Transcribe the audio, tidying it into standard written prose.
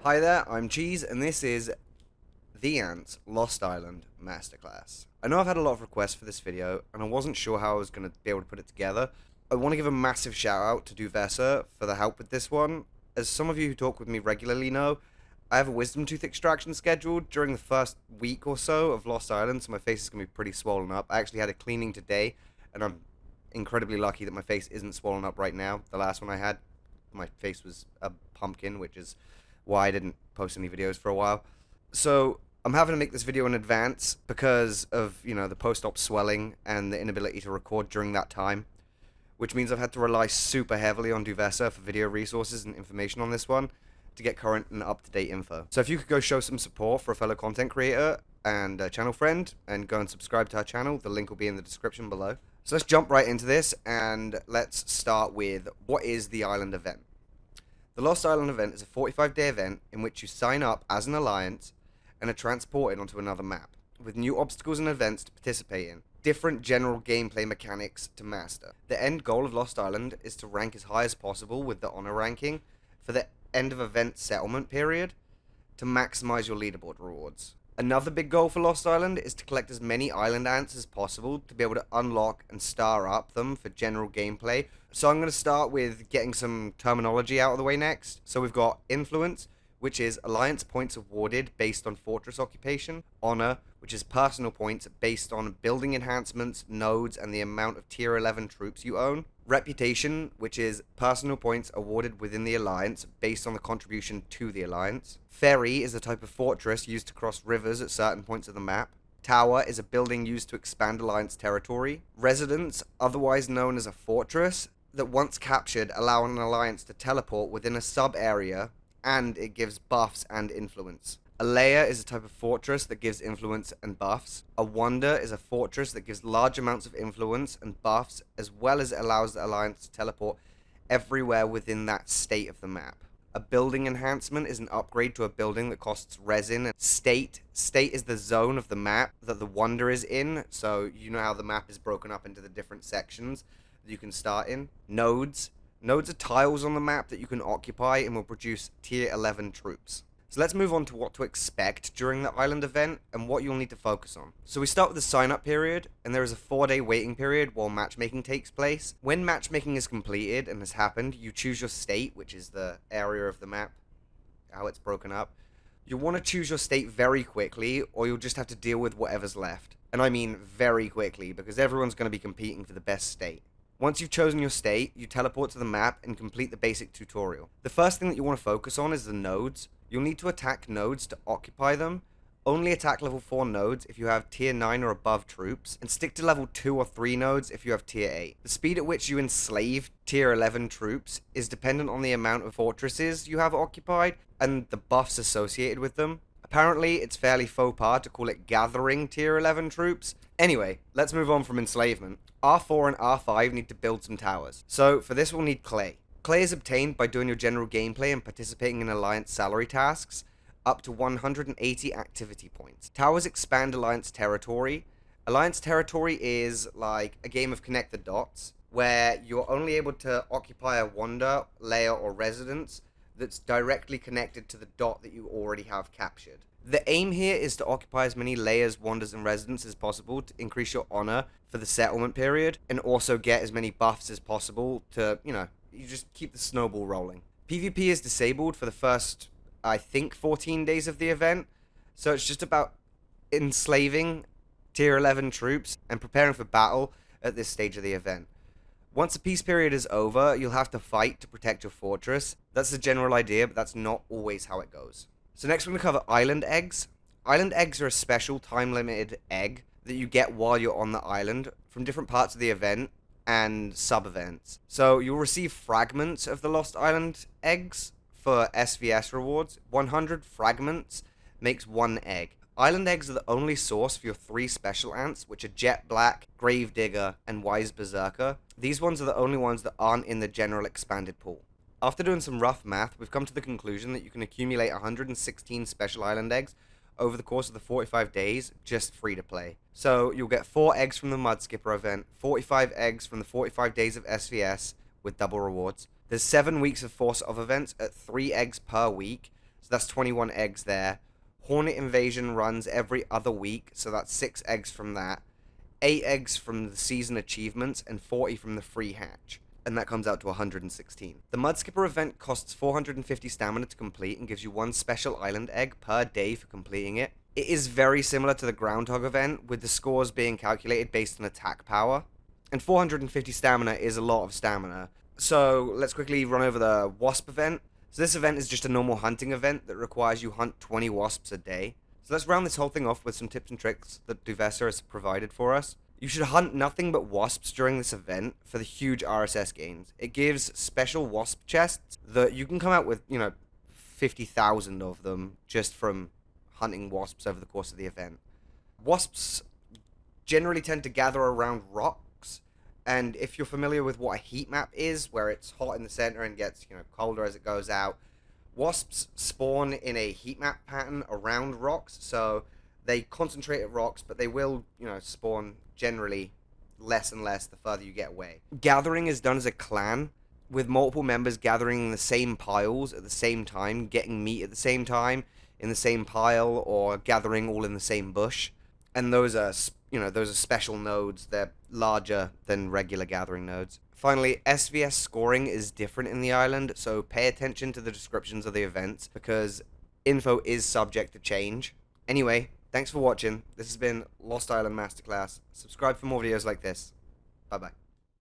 Hi there, I'm Cheese, and this is The Ants Lost Island Masterclass. I know I've had a lot of requests for this video, and I wasn't sure how I was going to be able to put it together. I want to give a massive shout out to Duvessa for the help with this one. As some of you who talk with me regularly know, I have a wisdom tooth extraction scheduled during the first week or so of Lost Island, so my face is going to be pretty swollen up. I actually had a cleaning today, and I'm incredibly lucky that my face isn't swollen up right now. The last one I had, my face was a pumpkin, which is why I didn't post any videos for a while. So I'm having to make this video in advance because of, the post-op swelling and the inability to record during that time, which means I've had to rely super heavily on Duvessa for video resources and information on this one to get current and up-to-date info. So if you could go show some support for a fellow content creator and a channel friend and go and subscribe to our channel, the link will be in the description below. So let's jump right into this and let's start with what is the island event. The Lost Island event is a 45-day event in which you sign up as an alliance and are transported onto another map, with new obstacles and events to participate in, different general gameplay mechanics to master. The end goal of Lost Island is to rank as high as possible with the honor ranking for the end of event settlement period to maximize your leaderboard rewards. Another big goal for Lost Island is to collect as many island ants as possible to be able to unlock and star up them for general gameplay. So I'm going to start with getting some terminology out of the way next. So we've got influence, which is alliance points awarded based on fortress occupation. Honor, which is personal points based on building enhancements, nodes, and the amount of tier 11 troops you own. Reputation, which is personal points awarded within the alliance based on the contribution to the alliance. Ferry is a type of fortress used to cross rivers at certain points of the map. Tower is a building used to expand alliance territory. Residence, otherwise known as a fortress, that once captured allow an alliance to teleport within a sub-area, and it gives buffs and influence. A lair is a type of fortress that gives influence and buffs. A wonder is a fortress that gives large amounts of influence and buffs, as well as it allows the alliance to teleport everywhere within that state of the map. A building enhancement is an upgrade to a building that costs resin. State is the zone of the map that the wonder is in, so you know how the map is broken up into the different sections that you can start in. Nodes are tiles on the map that you can occupy and will produce tier 11 troops. So let's move on to what to expect during the island event and what you'll need to focus on. So we start with the sign-up period, and there is a 4-day waiting period while matchmaking takes place. When matchmaking is completed and has happened, you choose your state, which is the area of the map, how it's broken up. You'll want to choose your state very quickly, or you'll just have to deal with whatever's left. And I mean very quickly, because everyone's going to be competing for the best state. Once you've chosen your state, you teleport to the map and complete the basic tutorial. The first thing that you want to focus on is the nodes. You'll need to attack nodes to occupy them. Only attack level 4 nodes if you have tier 9 or above troops, and stick to level 2 or 3 nodes if you have tier 8. The speed at which you enslave tier 11 troops is dependent on the amount of fortresses you have occupied and the buffs associated with them. Apparently, it's fairly faux pas to call it gathering tier 11 troops. Anyway, let's move on from enslavement. R4 and R5 need to build some towers. So for this we'll need clay. Clay is obtained by doing your general gameplay and participating in alliance salary tasks, up to 180 activity points. Towers expand alliance territory. Alliance territory is like a game of connect the dots, where you're only able to occupy a wonder, lair, or residence that's directly connected to the dot that you already have captured. The aim here is to occupy as many layers, wonders, and residences as possible to increase your honor for the settlement period, and also get as many buffs as possible to, you just keep the snowball rolling. PvP is disabled for the first, I think, 14 days of the event, so it's just about enslaving tier 11 troops and preparing for battle at this stage of the event. Once the peace period is over, you'll have to fight to protect your fortress. That's the general idea, but that's not always how it goes. So next we're going to cover island eggs. Island eggs are a special time-limited egg that you get while you're on the island from different parts of the event and sub-events. So you'll receive fragments of the Lost Island eggs for SVS rewards. 100 fragments makes 1 egg. Island eggs are the only source for your 3 special ants, which are Jet Black, Gravedigger, and Wise Berserker. These ones are the only ones that aren't in the general expanded pool. After doing some rough math, we've come to the conclusion that you can accumulate 116 special island eggs over the course of the 45 days, just free to play. So you'll get 4 eggs from the Mud Skipper event, 45 eggs from the 45 days of SVS with double rewards. There's 7 weeks of Force of events at 3 eggs per week, so that's 21 eggs there. Hornet Invasion runs every other week, so that's 6 eggs from that. 8 eggs from the season achievements, and 40 from the free hatch. And that comes out to 116. The Mudskipper event costs 450 stamina to complete and gives you 1 special island egg per day for completing it. It is very similar to the Groundhog event, with the scores being calculated based on attack power. And 450 stamina is a lot of stamina. So let's quickly run over the Wasp event. So this event is just a normal hunting event that requires you hunt 20 wasps a day. So let's round this whole thing off with some tips and tricks that Duvessa has provided for us. You should hunt nothing but wasps during this event for the huge RSS gains. It gives special wasp chests that you can come out with, 50,000 of them just from hunting wasps over the course of the event. Wasps generally tend to gather around rocks, and if you're familiar with what a heat map is, where it's hot in the center and gets, colder as it goes out, wasps spawn in a heat map pattern around rocks, so they concentrate at rocks, but they will, spawn generally less and less the further you get away. Gathering is done as a clan, with multiple members gathering in the same piles at the same time, getting meat at the same time in the same pile, or gathering all in the same bush. And those are special nodes. They're larger than regular gathering nodes. Finally, SVS scoring is different in the island, so pay attention to the descriptions of the events, because info is subject to change. Anyway, thanks for watching. This has been Lost Island Masterclass. Subscribe for more videos like this. Bye-bye.